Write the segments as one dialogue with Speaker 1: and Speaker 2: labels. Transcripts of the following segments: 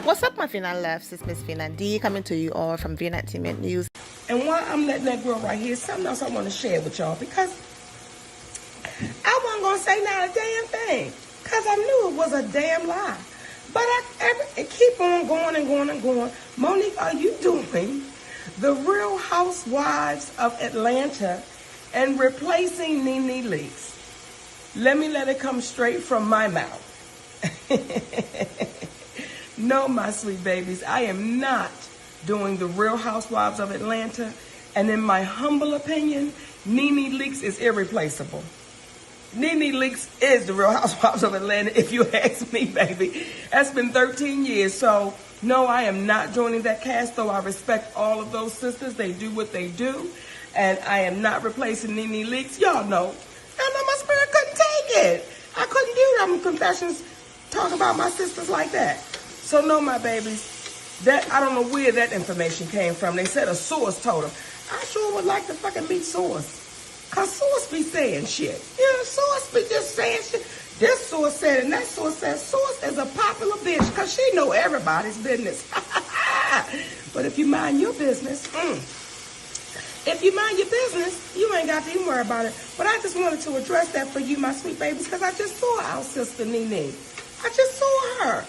Speaker 1: What's up, my Finan loves? It's Miss Finan D coming to you all from Vienna Entertainment News.
Speaker 2: And while I'm letting that grow right here, something else I want to share with y'all because I wasn't going to say not a damn thing because I knew it was a damn lie. But I keep on going and going and going. Monique, are you doing the Real Housewives of Atlanta and replacing NeNe Leakes? Let it come straight from my mouth. No, my sweet babies, I am not doing the Real Housewives of Atlanta. And in my humble opinion, NeNe Leakes is irreplaceable. NeNe Leakes is the Real Housewives of Atlanta, if you ask me, baby. That's been 13 years. So, no, I am not joining that cast, though I respect all of those sisters. They do what they do. And I am not replacing NeNe Leakes. Y'all know my spirit couldn't take it. I couldn't do them confessions, talk about my sisters like that. So, no, my babies, that I don't know where that information came from. They said a source told them. I sure would like to fucking meet source. Because source be saying shit. Yeah, source be just saying shit. This source said and that source said. Source is a popular bitch because she know everybody's business. But if you mind your business, you ain't got to even worry about it. But I just wanted to address that for you, my sweet babies, because I just saw our sister NeNe. I just saw her.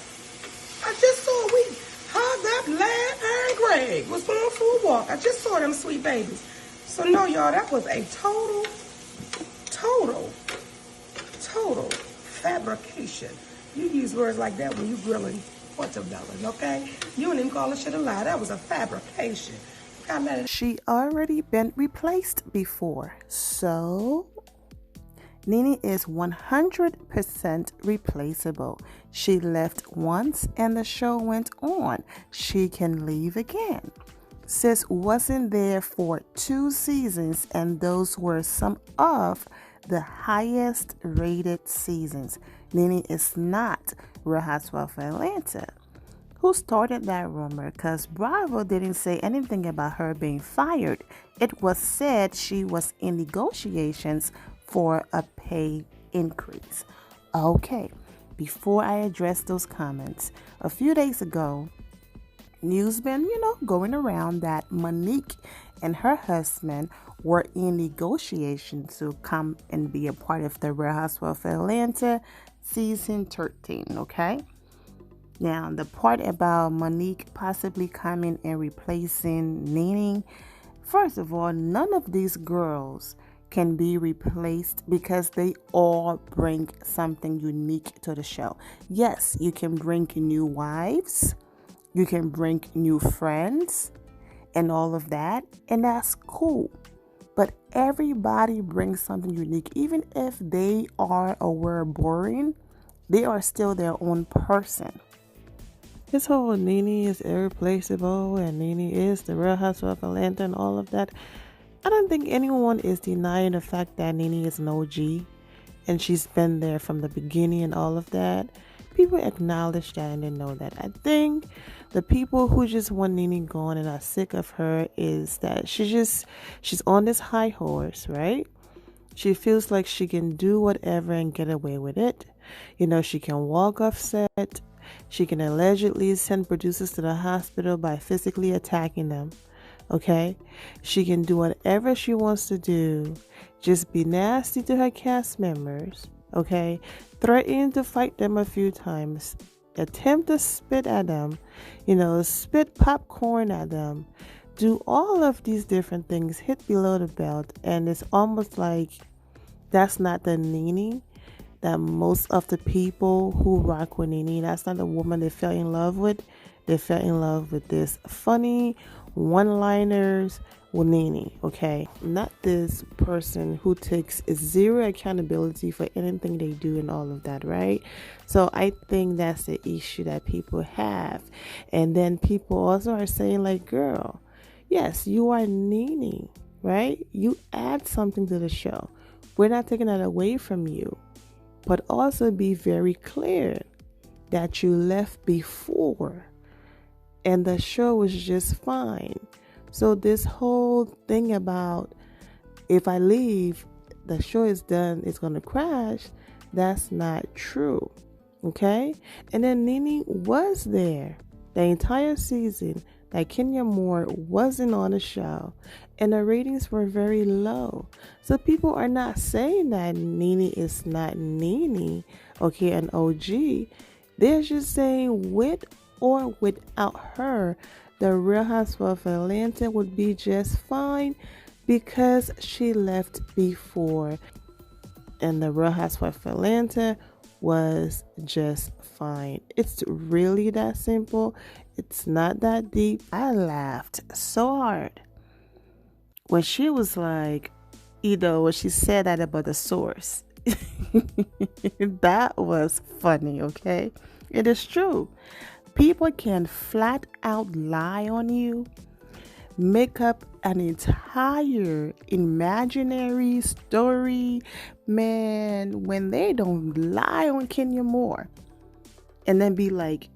Speaker 2: We hugged up, laughed, her and Greg was going for a walk. I just saw them sweet babies. So no, y'all, that was a total fabrication. You use words like that when you grilling watermelon, okay? You don't even call this shit a lie. That was a fabrication.
Speaker 3: She already been replaced before, so NeNe is 100% replaceable. She left once and the show went on. She can leave again. Sis wasn't there for 2 seasons, and those were some of the highest rated seasons. NeNe is not Real Housewives of Atlanta. Who started that rumor? Because Bravo didn't say anything about her being fired. It was said she was in negotiations for a pay increase. Okay, before I address those comments, a few days ago, news been, going around that Monique and her husband were in negotiation to come and be a part of the Real Housewives of Atlanta season 13, okay? Now, the part about Monique possibly coming and replacing NeNe, first of all, none of these girls can be replaced because they all bring something unique to the show. Yes, you can bring new wives, you can bring new friends and all of that, and that's cool. But everybody brings something unique. Even if they are or were boring, they are still their own person. This whole NeNe is irreplaceable and NeNe is the Real Housewives of Atlanta and all of that. I don't think anyone is denying the fact that NeNe is an OG and she's been there from the beginning and all of that. People acknowledge that and they know that. I think the people who just want NeNe gone and are sick of her is that she's on this high horse, right? She feels like she can do whatever and get away with it. She can walk off set. She can allegedly send producers to the hospital by physically attacking them. Okay? She can do whatever she wants to do. Just be nasty to her cast members. Okay? Threaten to fight them a few times. Attempt to spit at them. Spit popcorn at them. Do all of these different things. Hit below the belt. And it's almost like that's not the NeNe that most of the people who rock with NeNe, that's not the woman they fell in love with. They fell in love with this funny one-liners with NeNe, okay? Not this person who takes zero accountability for anything they do and all of that, right? So I think that's the issue that people have. And then people also are saying like, girl, yes, you are NeNe, right? You add something to the show. We're not taking that away from you. But also be very clear that you left before and the show was just fine. So this whole thing about if I leave, the show is done, it's going to crash, that's not true. Okay? And then NeNe was there the entire season that Kenya Moore wasn't on the show and the ratings were very low. So people are not saying that NeNe is not NeNe, okay, an OG. They're just saying with or without her, the Real Housewives of Atlanta would be just fine because she left before. And the Real Housewives of Atlanta was just fine. It's really that simple. It's not that deep. I laughed so hard when she was like, when she said that about the source. That was funny, okay? It is true. People can flat out lie on you, make up an entire imaginary story, man, when they don't lie on Kenya Moore and then be like,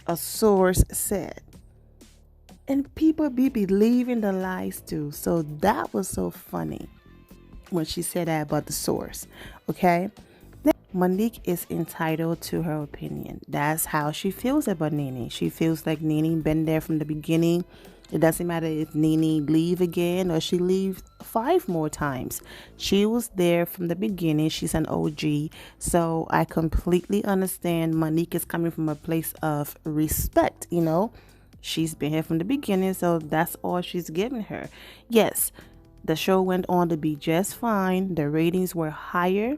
Speaker 3: a source said. And people be believing the lies too. So that was so funny when she said that about the source, okay? Monique is entitled to her opinion. That's how she feels about NeNe. She feels like NeNe been there from the beginning. It doesn't matter if NeNe leave again or she leaves 5 more times. She was there from the beginning. She's an OG. So I completely understand Monique is coming from a place of respect, She's been here from the beginning, so that's all she's giving her. Yes, the show went on to be just fine. The ratings were higher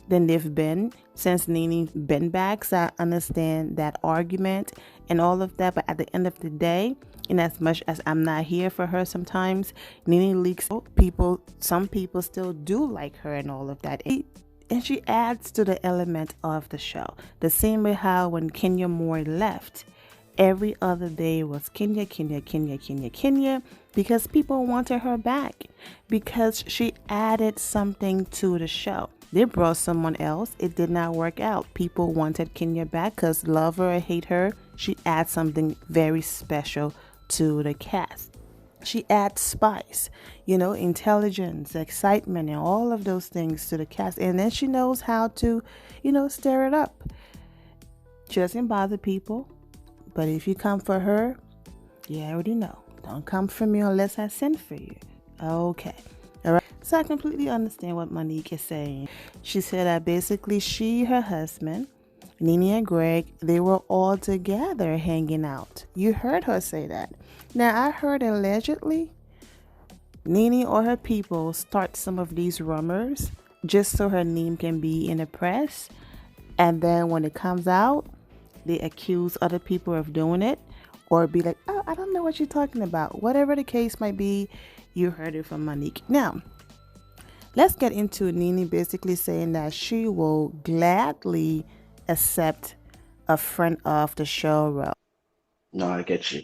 Speaker 3: than they've been since NeNe been back. So I understand that argument and all of that. But at the end of the day, in as much as I'm not here for her sometimes, NeNe Leakes, some people still do like her and all of that. And she adds to the element of the show. The same way how when Kenya Moore left, every other day was Kenya, because people wanted her back because she added something to the show. They brought someone else. It did not work out. People wanted Kenya back because love her or hate her, she adds something very special to the cast. She adds spice, intelligence, excitement, and all of those things to the cast. And then she knows how to, stir it up. She doesn't bother people. But if you come for her, you already know. Don't come for me unless I send for you. Okay. All right. So I completely understand what Monique is saying. She said that basically her husband, NeNe and Greg, they were all together hanging out. You heard her say that. Now, I heard allegedly NeNe or her people start some of these rumors just so her name can be in the press. And then when it comes out, they accuse other people of doing it or be like, oh, I don't know what you're talking about. Whatever the case might be, you heard it from Monique. Now, let's get into NeNe basically saying that she will gladly accept a friend of the show role.
Speaker 4: No, I get you.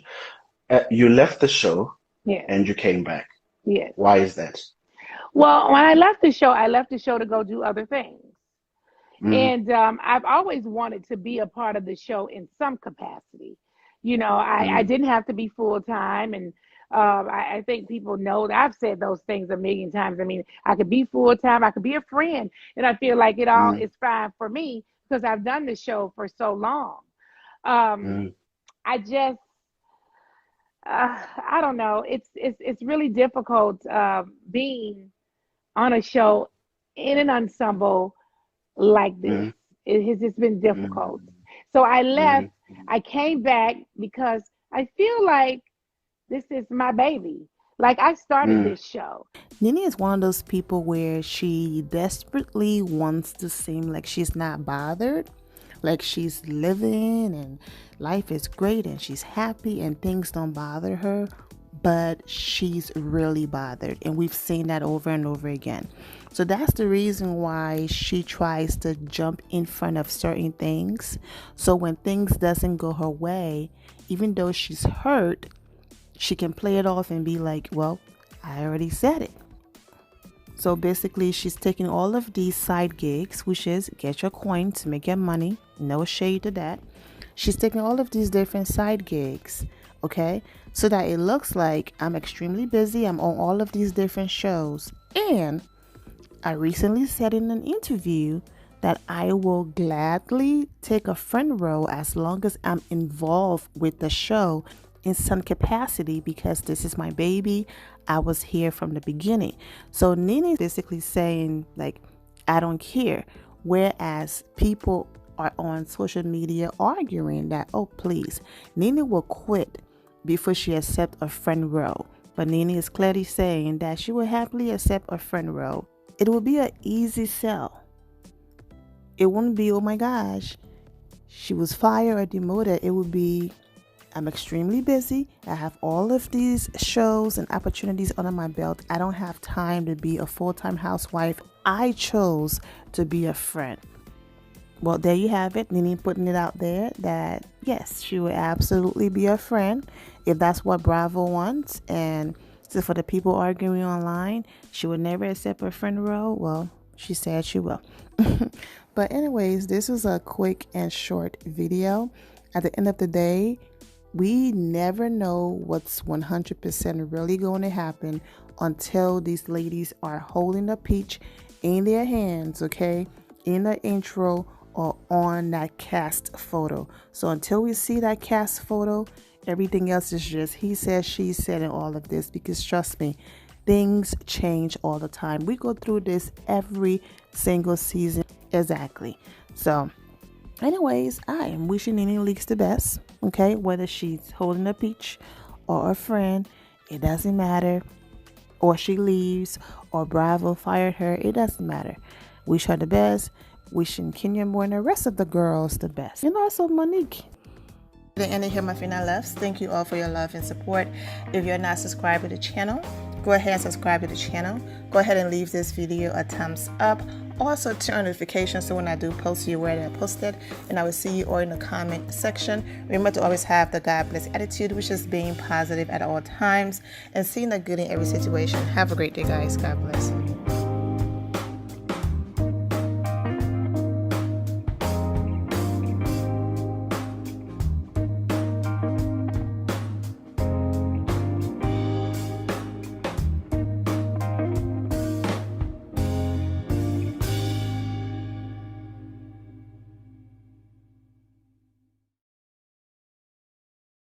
Speaker 4: You left the show
Speaker 5: Yeah.
Speaker 4: and you came back.
Speaker 5: Yes.
Speaker 4: Why is that?
Speaker 5: Well, when I left the show to go do other things. And I've always wanted to be a part of the show in some capacity. I didn't have to be full time. And I think people know that I've said those things a million times. I mean, I could be full time. I could be a friend. And I feel like it all is fine for me because I've done the show for so long. I just, I don't know. It's really difficult being on a show in an ensemble like this. It has just been difficult. So I left. I came back because I feel like this is my baby. Like I started this show.
Speaker 3: NeNe is one of those people where she desperately wants to seem like she's not bothered, like she's living and life is great and she's happy and things don't bother her, but she's really bothered, and we've seen that over and over again. So that's the reason why she tries to jump in front of certain things. So when things doesn't go her way, even though she's hurt, she can play it off and be like, well, I already said it. So basically, she's taking all of these side gigs, which is get your coin to make your money. No shade to that. She's taking all of these different side gigs, okay? So that it looks like I'm extremely busy. I'm on all of these different shows. And I recently said in an interview that I will gladly take a friend role as long as I'm involved with the show in some capacity, because this is my baby. I was here from the beginning. So NeNe is basically saying, like, I don't care. Whereas people are on social media arguing that, oh, please, NeNe will quit before she accept a friend role. But NeNe is clearly saying that she will happily accept a friend role. It will be an easy sell. It wouldn't be, oh my gosh, she was fired or demoted. It would be, I'm extremely busy. I have all of these shows and opportunities under my belt. I don't have time to be a full-time housewife. I chose to be a friend. Well, there you have it. NeNe putting it out there that, yes, she would absolutely be a friend if that's what Bravo wants. And so for the people arguing online, she would never accept a friend role. Well, she said she will. But anyways, this was a quick and short video. At the end of the day, we never know what's 100% really going to happen until these ladies are holding a peach in their hands, okay, in the intro or on that cast photo. So until we see that cast photo, everything else is just he said, she said, and all of this, because trust me, things change all the time. We go through this every single season. Exactly. So anyways, I am wishing NeNe Leakes the best, okay? Whether she's holding a peach or a friend, it doesn't matter. Or she leaves, or Bravo fired her, it doesn't matter. Wish her the best. Wishing Kenya Moore and the rest of the girls the best. And also Monique.
Speaker 1: The end of here, my final loves. Thank you all for your love and support. If you're not subscribed to the channel, go ahead and subscribe to the channel. Go ahead and leave this video a thumbs up. Also turn on notifications so when I do post, you're aware that I posted. And I will see you all in the comment section. Remember to always have the God bless attitude, which is being positive at all times and seeing the good in every situation. Have a great day, guys. God bless.